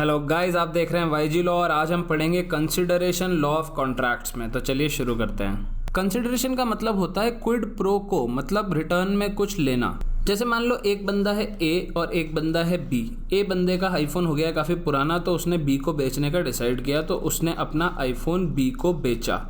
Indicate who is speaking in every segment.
Speaker 1: Hello guys, आप देख रहे हैं वाईजी लॉ और आज हम पढ़ेंगे कंसिडरेशन लॉ ऑफ कॉन्ट्रैक्ट्स में। तो चलिए शुरू करते हैं। कंसिडरेशन का मतलब होता है क्विड प्रो को, मतलब रिटर्न में कुछ लेना। जैसे मान लो एक बंदा है ए और एक बंदा है बी। ए बंदे का आईफोन हो गया काफ़ी पुराना, तो उसने बी को बेचने का डिसाइड किया, तो उसने अपना आईफोन बी को बेचा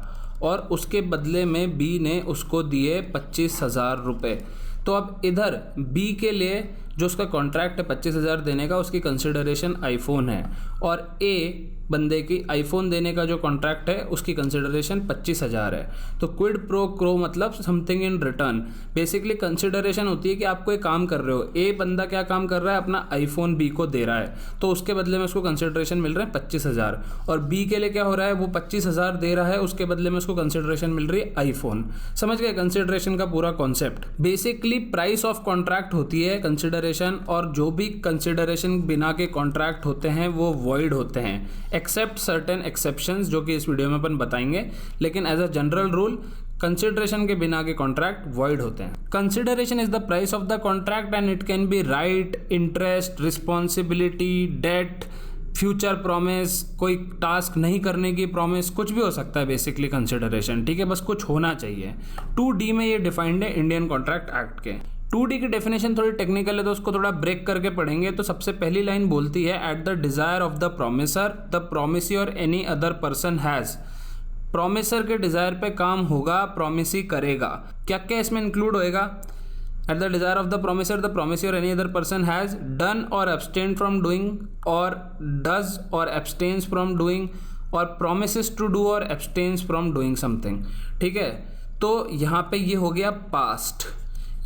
Speaker 1: और उसके बदले में बी ने उसको दिए 25,000 रुपये। तो अब इधर बी के लिए जो उसका कॉन्ट्रैक्ट है 25,000 देने का, उसकी कंसिडरेशन आईफोन है, और ए बंदे की आईफोन देने का जो कॉन्ट्रैक्ट है उसकी कंसिडरेशन 25,000 है। तो क्विड प्रो क्रो मतलब something in return. Basically consideration होती है कि आप कोई काम कर रहे हो, ए बंदा क्या काम कर रहा है, अपना आईफोन बी को दे रहा है, तो उसके बदले में उसको कंसिडरेशन मिल रहा है 25,000। और बी के लिए क्या हो रहा है, वो 25,000 दे रहा है, उसके बदले में उसको कंसिडरेशन मिल रही है आईफोन। समझ गए कंसिडरेशन का पूरा concept. Basically price of contract होती है कंसिडरेशन, और जो भी कंसिडरेशन बिना के कॉन्ट्रैक्ट होते हैं वो वॉइड होते हैं, एक्सेप्ट सर्टेन एक्सेप्शंस जो कि इस वीडियो में अपन बताएंगे। लेकिन as a general rule consideration के बिना के कॉन्ट्रैक्ट वॉइड होते हैं। Consideration is the price of the contract and it can be right, interest, responsibility, debt, future promise, कोई टास्क नहीं करने की प्रॉमिस, कुछ भी हो सकता है बेसिकली कंसिडरेशन। ठीक है, बस कुछ होना चाहिए। 2D में ये डिफाइंड है इंडियन कॉन्ट्रैक्ट एक्ट के। 2D की डेफिनेशन थोड़ी टेक्निकल है तो उसको थोड़ा ब्रेक करके पढ़ेंगे। तो सबसे पहली लाइन बोलती है, at the desire of the promisor the promisee or any other person has. Promisor के डिजायर पे काम होगा, प्रोमिसी करेगा। क्या क्या इसमें इंक्लूड होएगा? At the desire of the promisor the promisee or any other person has done or abstain from doing, or does or abstains from doing, or promises to do or abstains from doing something. ठीक है, तो यहाँ पे ये हो गया past,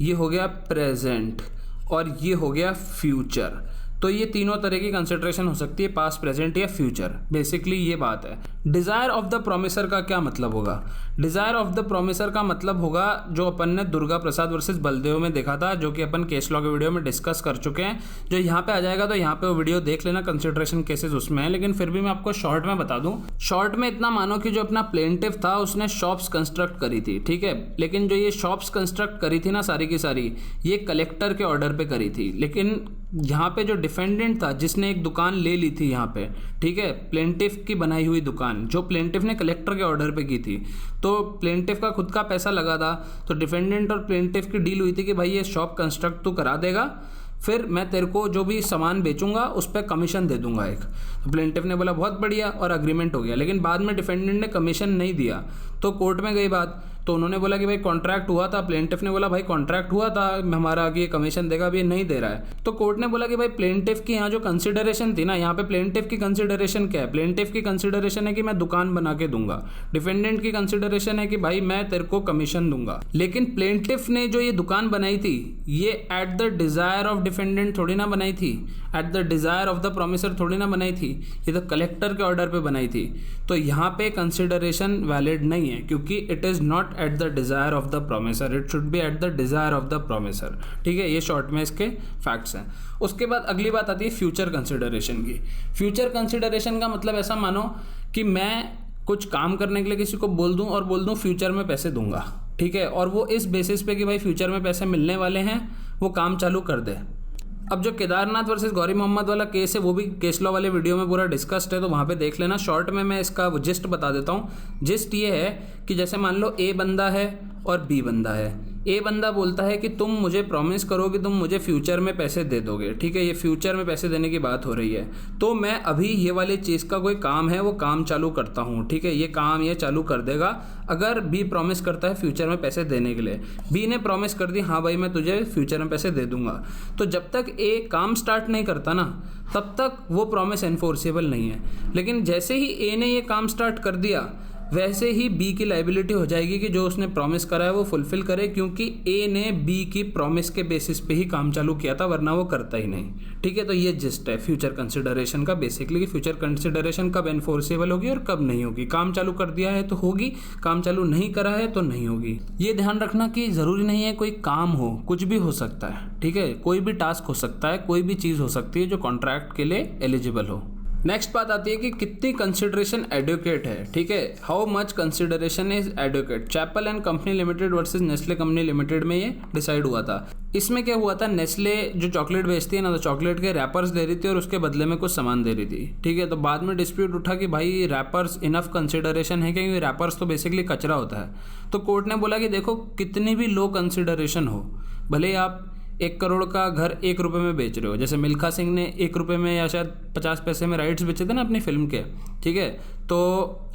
Speaker 1: ये हो गया प्रेजेंट, और ये हो गया फ्यूचर। तो ये तीनों तरह की कंसिडरेशन हो सकती है, पास्ट, प्रेजेंट या फ्यूचर। बेसिकली ये बात है। डिज़ायर ऑफ द प्रोमिसर का क्या मतलब होगा? डिज़ायर ऑफ द प्रोमिसर का मतलब होगा जो अपन ने दुर्गा प्रसाद वर्सेस बलदेव में देखा था, जो कि अपन केस लॉ के वीडियो में डिस्कस कर चुके हैं। जो यहाँ पे आ जाएगा तो यहाँ पे वो वीडियो देख लेना, कंसिडरेशन केसेस उसमें है। लेकिन फिर भी मैं आपको शॉर्ट में बता दूँ। शॉर्ट में इतना मानो कि जो अपना प्लेंटिफ था उसने शॉप्स कंस्ट्रक्ट करी थी, ठीक है, लेकिन जो ये शॉप्स कंस्ट्रक्ट करी थी ना सारी की सारी, ये कलेक्टर के ऑर्डर पे करी थी। लेकिन यहाँ पे जो डिफेंडेंट था जिसने एक दुकान ले ली थी यहाँ पे, ठीक है, प्लेंटिफ की बनाई हुई दुकान जो प्लेंटिफ ने कलेक्टर के ऑर्डर पे की थी, तो प्लेंटिफ का खुद का पैसा लगा था। तो डिफेंडेंट और प्लेंटिफ की डील हुई थी कि भाई ये शॉप कंस्ट्रक्ट तू करा देगा, फिर मैं तेरे को जो भी सामान बेचूंगा उस पर कमीशन दे दूंगा एक। तो प्लेंटिफ ने बोला बहुत बढ़िया, और अग्रीमेंट हो गया। लेकिन बाद में डिफेंडेंट ने कमीशन नहीं दिया, तो कोर्ट में गई बात। तो उन्होंने बोला कि भाई कॉन्ट्रैक्ट हुआ था, प्लेंटिफ ने बोला भाई कॉन्ट्रैक्ट हुआ था हमारा कि ये कमीशन देगा, अभी नहीं दे रहा है। तो कोर्ट ने बोला कि भाई प्लेंटिफ की यहाँ जो कंसिडरेशन थी ना, यहाँ पे प्लेंटिफ की कंसिडरेशन क्या है? प्लेंटिफ की कंसिडरेशन है कि मैं दुकान बना के दूंगा। डिफेंडेंट की कंसिडरेशन है कि भाई मैं तेरे को कमीशन दूंगा। लेकिन प्लेंटिफ ने जो ये दुकान बनाई थी, ये eight the desire of defendant थोड़ी ना बनाई थी, eight the desire of the promisor थोड़ी ना बनाई थी, ये तो कलेक्टर के ऑर्डर पे बनाई थी। तो यहाँ पे कंसिडरेशन वैलिड नहीं है, क्योंकि it is not at the desire of the promisor, it should be eight the desire of the promisor. ठीक है, ये शॉर्ट में इसके फैक्ट्स हैं। उसके बाद अगली बात आती है फ्यूचर कंसिडरेशन की। फ्यूचर कंसिडरेशन का मतलब ऐसा मानो कि मैं कुछ काम करने के लिए किसी को बोल दूं और बोल दूं फ्यूचर में पैसे दूंगा, ठीक है, और वो इस बेसिस पे कि भाई फ्यूचर में पैसे मिलने वाले हैं, वो काम चालू कर दे। अब जो केदारनाथ वर्सेस गौरी मोहम्मद वाला केस है वो भी केस लॉ वाले वीडियो में पूरा डिस्कस्ड है, तो वहाँ पे देख लेना। शॉर्ट में मैं इसका जिस्ट बता देता हूँ। जिस्ट ये है कि जैसे मान लो ए बंदा है और बी बंदा है। ए बंदा बोलता है कि तुम मुझे प्रॉमिस करो कि तुम मुझे फ्यूचर में पैसे दे दोगे, ठीक है, ये फ्यूचर में पैसे देने की बात हो रही है, तो मैं अभी ये वाली चीज़ का कोई काम है वो काम चालू करता हूँ, ठीक है, ये काम ये चालू कर देगा अगर बी प्रॉमिस करता है फ्यूचर में पैसे देने के लिए। बी ने प्रॉमिस कर दी, हाँ भाई मैं तुझे फ्यूचर में पैसे दे दूंगा। तो जब तक ए काम स्टार्ट नहीं करता ना, तब तक वो प्रॉमिस एनफोर्सेबल नहीं है। लेकिन जैसे ही ए ने ये काम स्टार्ट कर दिया, वैसे ही बी की लाइबिलिटी हो जाएगी कि जो उसने प्रॉमिस करा है वो फुलफिल करे, क्योंकि ए ने बी की प्रॉमिस के बेसिस पे ही काम चालू किया था, वरना वो करता ही नहीं। ठीक है, तो ये जिस्ट है फ्यूचर कंसिडरेशन का बेसिकली, कि फ्यूचर कंसिडरेशन कब एनफोर्सेबल होगी और कब नहीं होगी। काम चालू कर दिया है तो होगी, काम चालू नहीं करा है तो नहीं होगी। ये ध्यान रखना कि ज़रूरी नहीं है कोई काम हो, कुछ भी हो सकता है, ठीक है, कोई भी टास्क हो सकता है, कोई भी चीज़ हो सकती है जो कॉन्ट्रैक्ट के लिए एलिजिबल हो। नेक्स्ट बात आती है कि कितनी कंसिडरेशन एडुकेट है, ठीक है, how much consideration is adequate. Chappell and company limited versus Nestle company limited में ये डिसाइड हुआ था। इसमें क्या हुआ था, नेस्ले जो चॉकलेट बेचती है ना, तो चॉकलेट के रैपर्स दे रही थी और उसके बदले में कुछ सामान दे रही थी, ठीक है। तो बाद में डिस्प्यूट उठा कि भाई रैपर्स इनफ कंसिडरेशन है, क्योंकि रैपर्स तो बेसिकली कचरा होता है। तो कोर्ट ने बोला कि देखो कितनी भी लो कंसिडरेशन हो, भले ही आप 1 करोड़ का घर 1 रुपये में बेच रहे हो, जैसे मिल्खा सिंह ने 1 रुपये में या शायद 50 पैसे में राइट्स बेचे थे ना अपनी फिल्म के, ठीक है। तो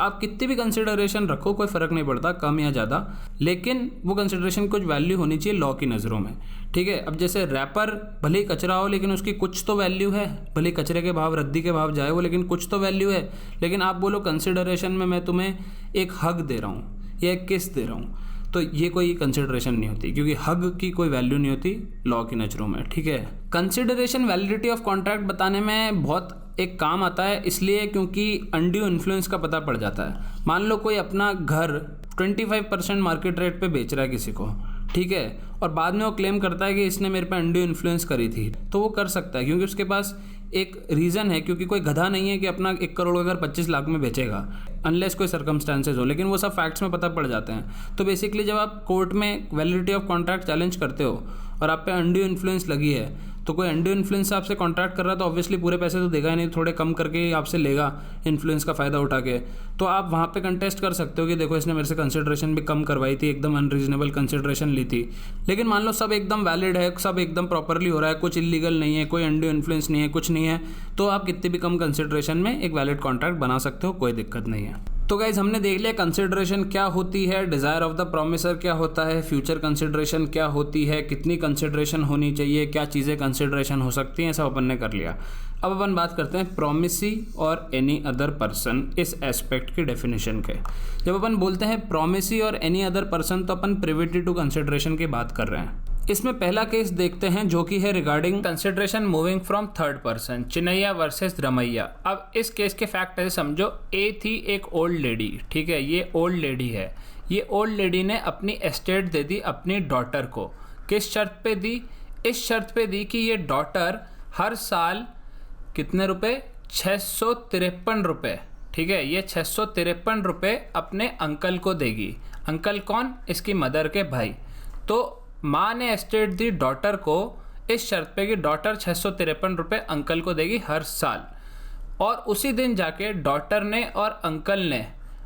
Speaker 1: आप कितनी भी कंसिडरेशन रखो, कोई फ़र्क नहीं पड़ता कम या ज़्यादा, लेकिन वो कंसिडरेशन कुछ वैल्यू होनी चाहिए लॉ की नज़रों में, ठीक है। अब जैसे रैपर भले ही कचरा हो, लेकिन उसकी कुछ तो वैल्यू है, भले कचरे के भाव रद्दी के भाव जाए वो, लेकिन कुछ तो वैल्यू है। लेकिन आप बोलो कंसिडरेशन में मैं तुम्हें एक हग दे रहा हूँ या एक किस दे रहा हूँ, तो ये कोई कंसिडरेशन नहीं होती, क्योंकि हग की कोई वैल्यू नहीं होती लॉ की नज़रों में, ठीक है। कंसिडरेशन वैलिडिटी ऑफ कॉन्ट्रैक्ट बताने में बहुत एक काम आता है, इसलिए क्योंकि अनड्यू इन्फ्लुएंस का पता पड़ जाता है। मान लो कोई अपना घर 25% मार्केट रेट पे बेच रहा है किसी को, ठीक है, और बाद में वो क्लेम करता है कि इसने मेरे पे अनड्यू इन्फ्लुएंस करी थी, तो वो कर सकता है, क्योंकि उसके पास एक रीज़न है, क्योंकि कोई गधा नहीं है कि अपना 1 करोड़ का घर 25 लाख में बेचेगा, अनलेस कोई सर्कमस्टांसेस हो, लेकिन वो सब फैक्ट्स में पता पड़ जाते हैं। तो बेसिकली जब आप कोर्ट में वैलिडिटी ऑफ कॉन्ट्रैक्ट चैलेंज करते हो और आप पे अनड्यू इन्फ्लुएंस लगी है, तो कोई अनड्यू इन्फ्लुएंस से आपसे कॉन्ट्रैक्ट कर रहा है तो ऑब्वियसली पूरे पैसे तो देगा ही नहीं, थोड़े कम करके ही आपसे लेगा इन्फ्लुएंस का फ़ायदा उठा के। तो आप वहाँ पे कंटेस्ट कर सकते हो कि देखो इसने मेरे से कंसिडरेशन भी कम करवाई थी, एकदम अनरीजनेबल कंसिडरेशन ली थी। लेकिन मान लो सब एकदम वैलिड है, सब एकदम प्रॉपरली हो रहा है, कुछ इलीगल नहीं है, कोई अनड्यू इन्फ्लुएंस नहीं है, कुछ नहीं है, तो आप कितनी भी कम कंसिडरेशन में एक वैलिड कॉन्ट्रैक्ट बना सकते हो, कोई दिक्कत नहीं है। तो गाइज हमने देख लिया कंसिडरेशन क्या होती है, डिज़ायर ऑफ द प्रोमिसर क्या होता है, फ्यूचर कंसिडरेशन क्या होती है, कितनी कंसिडरेशन होनी चाहिए, क्या चीज़ें कंसिडरेशन हो सकती हैं, सब अपन ने कर लिया। अब अपन बात करते हैं promisee or any other person इस एस्पेक्ट की डेफिनेशन के। जब अपन बोलते हैं promisee or any other person, तो अपन प्रिविटी टू कंसिडरेशन की बात कर रहे हैं। इसमें पहला केस देखते हैं जो कि है regarding consideration moving from third person, Chinnaiah versus Ramaiah. अब इस केस के फैक्ट ऐसे समझो, ए थी एक ओल्ड लेडी, ठीक है, ये ओल्ड लेडी है। ये ओल्ड लेडी ने अपनी एस्टेट दे दी अपनी डॉटर को। किस शर्त पे दी? इस शर्त पे दी कि ये डॉटर हर साल कितने रुपए? 653 रुपये, ठीक है, ये 653 रुपये अपने अंकल को देगी। अंकल कौन? इसकी मदर के भाई। तो माँ ने एस्टेट दी डॉटर को इस शर्त पे कि डॉटर 653 रुपये अंकल को देगी हर साल। और उसी दिन जाके डॉटर ने और अंकल ने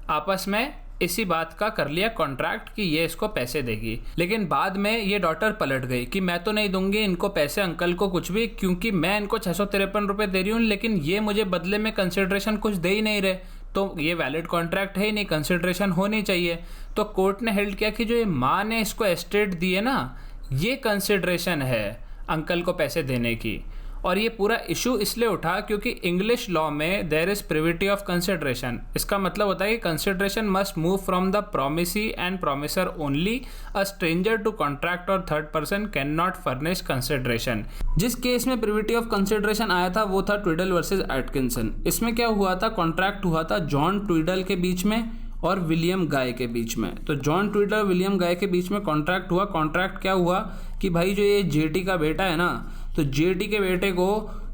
Speaker 1: आपस में इसी बात का कर लिया कॉन्ट्रैक्ट कि ये इसको पैसे देगी। लेकिन बाद में ये डॉटर पलट गई कि मैं तो नहीं दूंगी इनको पैसे, अंकल को कुछ भी, क्योंकि मैं इनको 653 रुपये दे रही हूँ, लेकिन ये मुझे बदले में कंसिडरेशन कुछ दे ही नहीं रहे, तो ये वैलिड कॉन्ट्रैक्ट है ही नहीं, कंसिडरेशन होनी चाहिए। तो कोर्ट ने हेल्ड किया कि जो ये माँ ने इसको एस्टेट दी है ना, ये कंसिडरेशन है अंकल को पैसे देने की। और ये पूरा इशू इसलिए उठा क्योंकि इंग्लिश लॉ में there is privity of consideration. इसका मतलब होता है कि consideration must move from the promisee and promisor only, a stranger to contract or third person can not furnish consideration. जिस केस में प्रिविटी ऑफ कंसिडरेशन आया था वो था ट्विडल वर्सेज एटकिंसन। इसमें क्या हुआ था, कॉन्ट्रैक्ट हुआ था जॉन ट्विडल के बीच में और विलियम गाय के बीच में। तो जॉन ट्विडल और विलियम गाय के बीच में कॉन्ट्रैक्ट हुआ। कॉन्ट्रैक्ट क्या हुआ कि भाई जो ये जेटी का बेटा है ना, तो जेटी के बेटे को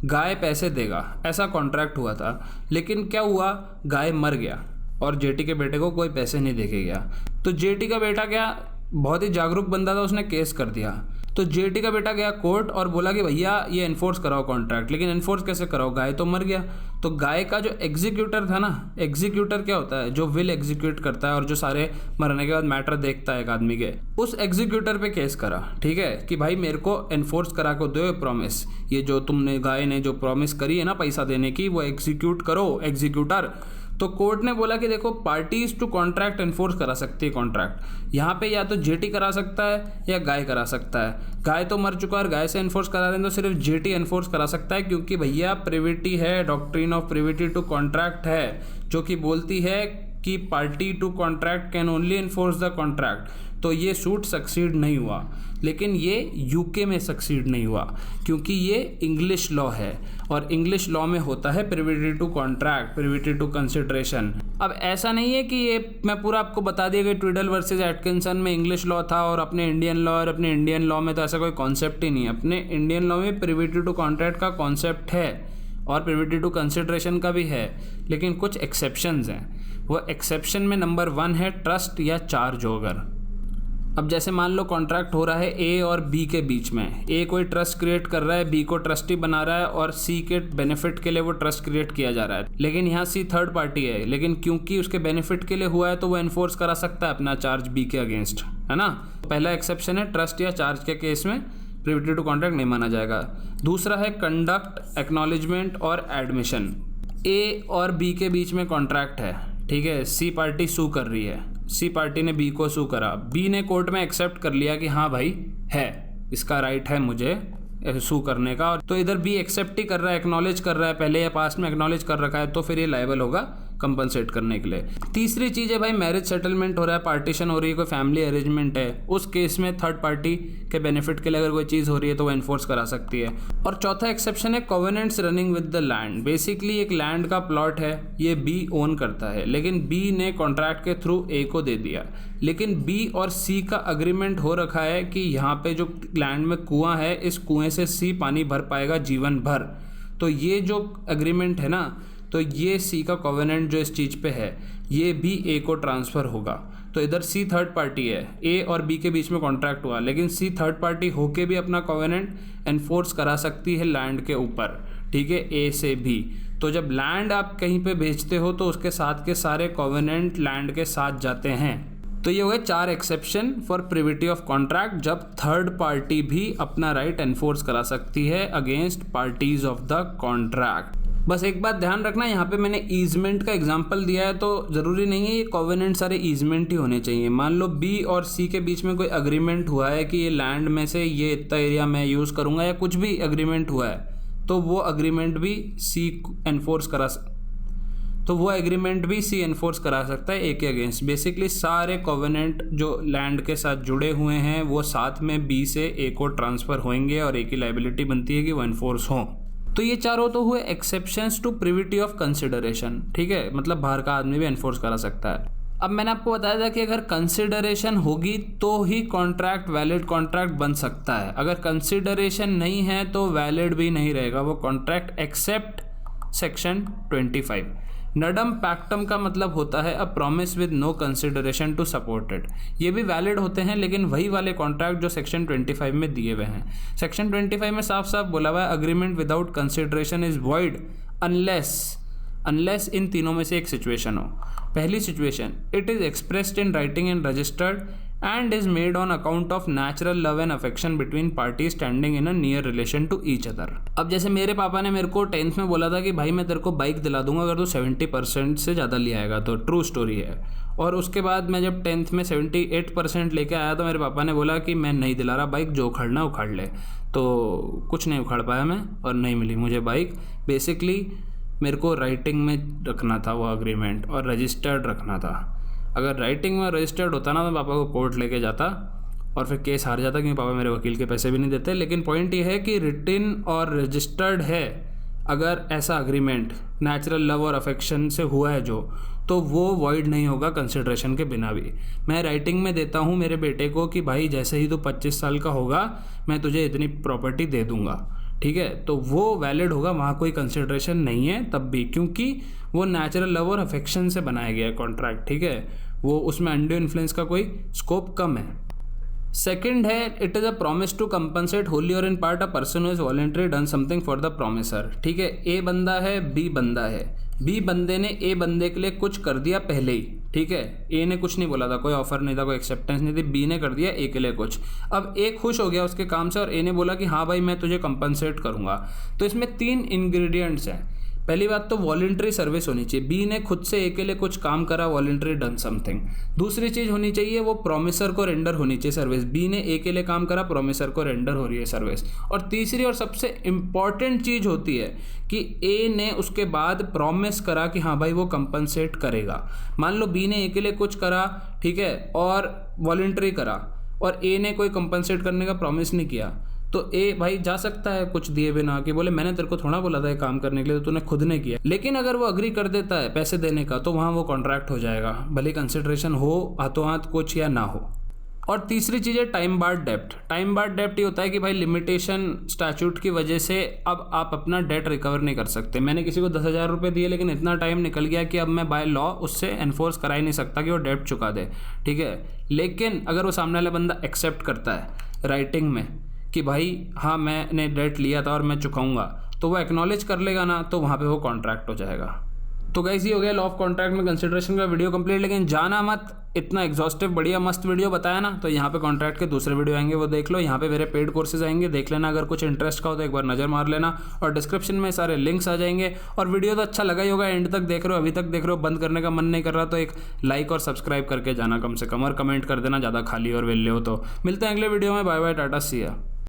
Speaker 1: गाय पैसे देगा, ऐसा कॉन्ट्रैक्ट हुआ था। लेकिन क्या हुआ, गाय मर गया और जेटी के बेटे को कोई पैसे नहीं देके गया। तो जेटी का बेटा क्या, बहुत ही जागरूक बंदा था, उसने केस कर दिया। तो जेटी का बेटा गया कोर्ट और बोला कि भैया ये इन्फोर्स कराओ कॉन्ट्रैक्ट। लेकिन इन्फोर्स कैसे कराओ, गाय तो मर गया। तो गाय का जो एग्जीक्यूटर था ना, एग्जीक्यूटर क्या होता है, जो विल एग्जीक्यूट करता है और जो सारे मरने के बाद मैटर देखता है एक आदमी के, उस एग्जीक्यूटर पे केस करा, ठीक है, कि भाई मेरे को इन्फोर्स करा को दो प्रॉमिस, ये जो तुमने गाय ने जो प्रॉमिस करी है ना पैसा देने की, वो एग्जीक्यूट करो एग्जीक्यूटर। तो कोर्ट ने बोला कि देखो पार्टीज टू कॉन्ट्रैक्ट इन्फोर्स करा सकती है कॉन्ट्रैक्ट। यहाँ पे या तो जेटी करा सकता है या गाय करा सकता है। गाय तो मर चुका है और गाय से इन्फोर्स करा रहे हैं, तो सिर्फ जेटी इन्फोर्स करा सकता है, क्योंकि भैया प्रिविटी है, doctrine of privity to contract है, जो कि बोलती है कि party to contract can only enforce the contract. तो ये सूट सक्सीड नहीं हुआ। लेकिन ये यूके में सक्सीड नहीं हुआ क्योंकि ये इंग्लिश लॉ है और इंग्लिश लॉ में होता है privity to contract, privity to consideration. अब ऐसा नहीं है कि ये मैं पूरा आपको बता दिया कि ट्विडल वर्सेस एटकिंसन में इंग्लिश लॉ था और अपने इंडियन लॉ, और अपने इंडियन लॉ में तो ऐसा कोई कॉन्सेप्ट ही नहीं है। अपने इंडियन लॉ में प्रिविटी टू कॉन्ट्रैक्ट का कॉन्सेप्ट है और प्रिविटी टू कंसिडरेशन का भी है, लेकिन कुछ एक्सेप्शंस हैं। वो एक्सेप्शन में नंबर 1 है ट्रस्ट या चार्ज ओवर। अब जैसे मान लो कॉन्ट्रैक्ट हो रहा है ए और बी के बीच में, ए कोई ट्रस्ट क्रिएट कर रहा है, बी को ट्रस्टी बना रहा है और सी के बेनिफिट के लिए वो ट्रस्ट क्रिएट किया जा रहा है, लेकिन यहाँ सी थर्ड पार्टी है, लेकिन क्योंकि उसके बेनिफिट के लिए हुआ है तो वो एनफोर्स करा सकता है अपना चार्ज बी के अगेंस्ट, है ना। पहला एक्सेप्शन है ट्रस्ट या चार्ज के केस में प्रिविटी टू कॉन्ट्रैक्ट नहीं माना जाएगा। दूसरा है कंडक्ट, एक्नॉलेजमेंट और एडमिशन। ए और बी के बीच में कॉन्ट्रैक्ट है, ठीक है, सी पार्टी सू कर रही है, सी पार्टी ने बी को सू करा, बी ने कोर्ट में एक्सेप्ट कर लिया कि हाँ भाई है, इसका राइट है मुझे सू करने का, और तो इधर बी एक्सेप्ट ही कर रहा है, एक्नॉलेज कर रहा है, पहले या पास्ट में एक्नॉलेज कर रखा है, तो फिर ये लायबल होगा कंपनसेट करने के लिए। तीसरी चीज़ है भाई मैरिज सेटलमेंट हो रहा है, पार्टीशन हो रही है, कोई फैमिली अरेंजमेंट है, उस केस में थर्ड पार्टी के बेनिफिट के लिए अगर कोई चीज़ हो रही है तो वो एनफोर्स करा सकती है। और चौथा एक्सेप्शन है covenants running with the land. Basically एक लैंड का प्लॉट है, ये बी ओन करता है, लेकिन बी ने कॉन्ट्रैक्ट के थ्रू ए को दे दिया, लेकिन बी और सी का अग्रीमेंट हो रखा है कि यहाँ पे जो लैंड में कुआं है, इस कुएं से सी पानी भर पाएगा जीवन भर। तो ये जो अग्रीमेंट है ना, तो ये सी का कोवेनेंट जो इस चीज़ पे है, ये भी ए को ट्रांसफ़र होगा। तो इधर सी थर्ड पार्टी है, ए और बी के बीच में कॉन्ट्रैक्ट हुआ, लेकिन सी थर्ड पार्टी होके भी अपना कोवेनेंट एनफोर्स करा सकती है लैंड के ऊपर, ठीक है, ए से भी। तो जब लैंड आप कहीं पे बेचते हो तो उसके साथ के सारे कोवेनेंट लैंड के साथ जाते हैं। तो ये हो गए 4 exception for privity of contract, जब थर्ड पार्टी भी अपना राइट एनफोर्स करा सकती है against parties of the contract. बस एक बात ध्यान रखना, यहाँ पे मैंने ईजमेंट का एग्जांपल दिया है, तो ज़रूरी नहीं है ये कोवेनेंट सारे ईजमेंट ही होने चाहिए। मान लो बी और सी के बीच में कोई अग्रीमेंट हुआ है कि ये लैंड में से ये इतना एरिया मैं यूज़ करूँगा, या कुछ भी अग्रीमेंट हुआ है, तो वो अग्रीमेंट भी सी एनफोर्स करा सकता है ए के अगेंस्ट। बेसिकली सारे कोवेनेंट जो लैंड के साथ जुड़े हुए हैं वो साथ में बी से ए को ट्रांसफ़र होंगे और ए की लाइबिलिटी बनती है कि वो एनफोर्स हों। तो ये चारों तो हुए exceptions to privity of consideration, ठीक है, मतलब बाहर का आदमी भी एनफोर्स करा सकता है। अब मैंने आपको बताया था कि अगर कंसिडरेशन होगी तो ही कॉन्ट्रैक्ट वैलिड कॉन्ट्रैक्ट बन सकता है, अगर कंसिडरेशन नहीं है तो वैलिड भी नहीं रहेगा वो contract, except section 25। Nudum pactum का मतलब होता है a promise with no consideration to support it. ये भी वैलिड होते हैं, लेकिन वही वाले कॉन्ट्रैक्ट जो सेक्शन 25 में दिए हुए हैं। सेक्शन 25 में साफ साफ बोला हुआ है agreement without consideration is void unless इन तीनों में से एक सिचुएशन हो। पहली situation, it is expressed in writing and registered and is made on account of natural love and affection between parties standing in a near relation to each other। अब जैसे मेरे पापा ने मेरे को 10th में बोला था कि भाई मैं तेरे को बाइक दिला दूंगा अगर तू 70% से ज़्यादा ले आएगा, तो ट्रू स्टोरी है। और उसके बाद मैं जब 10th में 78% लेके आया तो मेरे पापा ने बोला कि मैं नहीं दिला रहा बाइक, जो उखाड़ना उखाड़ ले। तो कुछ नहीं उखाड़ पाया मैं और नहीं मिली मुझे बाइक। बेसिकली मेरे को राइटिंग में रखना था वो अग्रीमेंट और रजिस्टर्ड रखना था। अगर राइटिंग में रजिस्टर्ड होता ना, मैं पापा को कोर्ट लेके जाता और फिर केस हार जाता, क्योंकि पापा मेरे वकील के पैसे भी नहीं देते। लेकिन पॉइंट ये है कि रिटिन और रजिस्टर्ड है, अगर ऐसा अग्रीमेंट नेचुरल लव और अफेक्शन से हुआ है जो, तो वो वॉइड नहीं होगा कंसिडरेशन के बिना भी। मैं राइटिंग में देता हूँ मेरे बेटे को कि भाई जैसे ही तू 25 साल का होगा मैं तुझे इतनी प्रॉपर्टी दे दूँगा, ठीक है, तो वो वैलिड होगा, वहाँ कोई कंसिडरेशन नहीं है तब भी, क्योंकि वो नेचुरल लव और अफेक्शन से बनाया गया है कॉन्ट्रैक्ट, ठीक है, वो उसमें अनड्यू इन्फ्लुएंस का कोई स्कोप कम है। सेकंड है, it is a promise to compensate wholly or in part a person who is voluntary done something for the promisor. ठीक है, ए बंदा है, बी बंदा है, बी बंदे ने ए बंदे के लिए कुछ कर दिया पहले ही, ठीक है, ए ने कुछ नहीं बोला था, कोई ऑफर नहीं था, कोई एक्सेप्टेंस नहीं थी, बी ने कर दिया ए के लिए कुछ। अब ए खुश हो गया उसके काम से और ए ने बोला कि हाँ भाई मैं तुझे कंपनसेट करूँगा। तो इसमें 3 इंग्रेडिएंट्स हैं। पहली बात तो वॉलंटरी सर्विस होनी चाहिए, बी ने खुद से ए के लिए कुछ काम करा, वॉलंटरी डन समथिंग। दूसरी चीज़ होनी चाहिए वो प्रॉमिसर को रेंडर होनी चाहिए सर्विस, बी ने ए के लिए काम करा, प्रॉमिसर को रेंडर हो रही है सर्विस। और तीसरी और सबसे इम्पॉर्टेंट चीज़ होती है कि ए ने उसके बाद प्रॉमिस करा कि हाँ भाई वो कंपनसेट करेगा। मान लो बी ने ए के लिए कुछ करा, ठीक है, और वॉलंटरी करा, और ए ने कोई कंपनसेट करने का प्रॉमिस नहीं किया, तो ए भाई जा सकता है कुछ दिए बिना कि बोले मैंने तेरे को थोड़ा बोला था ये काम करने के लिए, तो तूने खुद ने किया। लेकिन अगर वो अग्री कर देता है पैसे देने का, तो वहाँ वो कॉन्ट्रैक्ट हो जाएगा, भले कंसिडरेशन हो हाथों हाथ कुछ या ना हो। और तीसरी चीज़ है टाइम बार्ड डेप्ट। टाइम बार्ड डेप्ट ये होता है कि भाई लिमिटेशन स्टैचूट की वजह से अब आप अपना डेट रिकवर नहीं कर सकते। मैंने किसी को 10,000 रुपये दिए लेकिन इतना टाइम निकल गया कि अब मैं बाय लॉ उससे एनफोर्स करा ही नहीं सकता कि वो डेप्ट चुका दे, ठीक है। लेकिन अगर वो सामने वाला बंदा एक्सेप्ट करता है राइटिंग में कि भाई हाँ मैंने डेट लिया था और मैं चुकाऊंगा, तो वो एक्नॉलेज कर लेगा ना, तो वहाँ पे वो कॉन्ट्रैक्ट हो जाएगा। तो गाइस ये हो गया लॉ ऑफ कॉन्ट्रैक्ट में कंसिडरेशन का वीडियो कंप्लीट। लेकिन जाना मत, इतना एग्जॉस्टिव बढ़िया मस्त वीडियो बताया ना, तो यहाँ पे कॉन्ट्रैक्ट के दूसरे वीडियो आएंगे, वो देख लो। यहाँ पे मेरे पेड कोर्सेज आएंगे, देख लेना। अगर कुछ इंटरेस्ट का हो तो एक बार नज़र मार लेना, और डिस्क्रिप्शन में सारे लिंक्स आ जाएंगे। और वीडियो तो अच्छा लगा ही होगा, एंड तक देख रहे हो, अभी तक देख रहे हो, बंद करने का मन नहीं कर रहा तो एक लाइक और सब्सक्राइब करके जाना कम से कम, और कमेंट कर देना ज़्यादा खाली और वेले हो तो। मिलते हैं अगले वीडियो में, बाय बाय, टाटा, सी या।